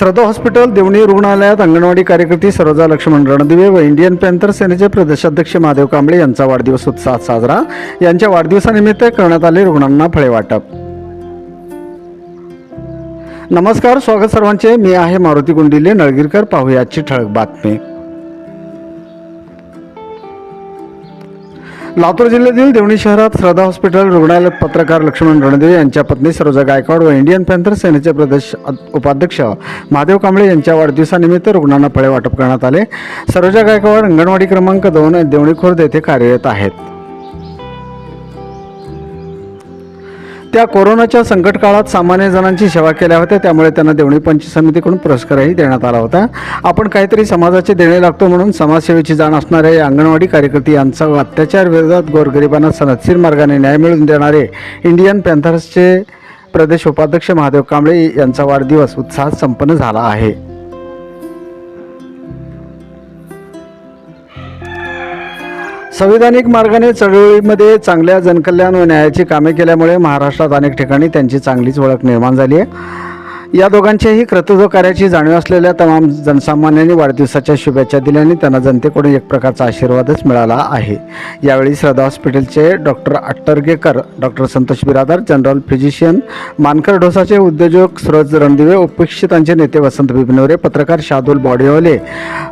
श्रद्धा hospital Deoni रुग्णालयात अंगणवाडी कार्यकर्ती सरोजा लक्ष्मण रणदिवे व Indian panther सेनेचे प्रदेशाध्यक्ष महादेव कांबळे यांचा वाढदिवस उत्साहात साजरा। यांच्या वाढदिवसानिमित्त करण्यात आले रुग्णांना फळे वाटप। नमस्कार, स्वागत सर्वांचे। मी आहे मारुती गुंडिले नळगीरकर। पाहूया आजची ठळक बातमी। लातूर जिल्ह्यातील देवणी शहरात श्रद्धा हॉस्पिटल रुग्णालयात पत्रकार लक्ष्मण रणदिवे यांच्या पत्नी सरोजा गायकवाड व इंडियन पॅन्थर सेनेचे प्रदेश उपाध्यक्ष महादेव कांबळे यांच्या वाढदिवसानिमित्त रुग्णांना फळे वाटप करण्यात आले। सरोजा गायकवाड अंगणवाडी क्रमांक 2 देवणी खुर्द येथे कार्यरत आहेत। त्या कोरोनाच्या संकट काळात सामान्य जणांची सेवा केल्या होत्या, त्यामुळे त्यांना देवणी पंचायत समितीकडून पुरस्कारही देण्यात आला होता। आपण काहीतरी समाजाचे देणे लागतो म्हणून समाजसेवेची जाण असणाऱ्या या अंगणवाडी कार्यकर्ती यांचा अत्याचार विरोधात गोरगरिबांना सनदशीर मार्गाने न्याय मिळवून देणारे इंडियन पॅन्थर्सचे प्रदेश उपाध्यक्ष महादेव कांबळे यांचा वाढदिवस उत्साहात संपन्न झाला आहे। संविधानिक मार्गाने चळवळीमध्ये चांगल्या जनकल्याण व न्यायाची कामे केल्यामुळे महाराष्ट्रात अनेक ठिकाणी त्यांची चांगलीच ओळख निर्माण झाली आहे। या दोघांच्याही कर्तृत्व कार्याची जाणीव असलेल्या तमाम जनसामान्यांनी वाढदिवसाच्या शुभेच्छा दिल्याने त्यांना जनतेकडून एक प्रकारचा आशीर्वादच मिळाला आहे। यावेळी श्रद्धा हॉस्पिटलचे doctor Attargekar, doctor Santosh Biradar, general physician Mankar ढोसाचे उद्योजक सूरज रणदिवे, उपेक्षितांचे नेते वसंत बिबनवरे, पत्रकार शादुल बॉडीवाले,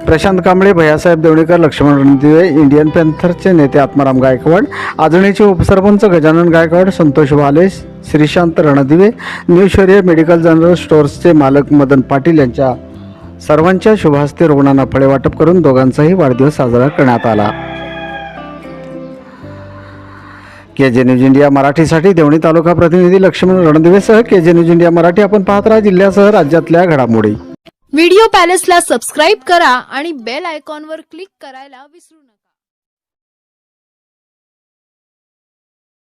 प्रशांत कांबळे, भैयासाहेब देवणीकर, लक्ष्मण रणदिवे, इंडियन पॅन्थरचे नेते आत्माराम गायकवाड, आजणीचे उपसरपंच Gajanan Gaikwad, Santosh Wale, Shrishant Randive, new Shaurya medical general स्टोर्सचे मालक मदन पाटील यांच्या सर्वांच्या शुभहस्ते रुग्णांना फळे वाटप करून दोघांचाही वाढदिवस साजरा करण्यात आला। केजे न्यूज इंडिया मराठीसाठी देवणी तालुका प्रतिनिधी लक्ष्मण रणदिवेसह केजे न्यूज इंडिया मराठी आपण पाहत राहा जिल्ह्यासह राज्यातल्या घडामोडी। व्हिडिओ पॅलेसला सबस्क्राइब करा आणि बेल आयकॉनवर क्लिक करायला विसरू नका।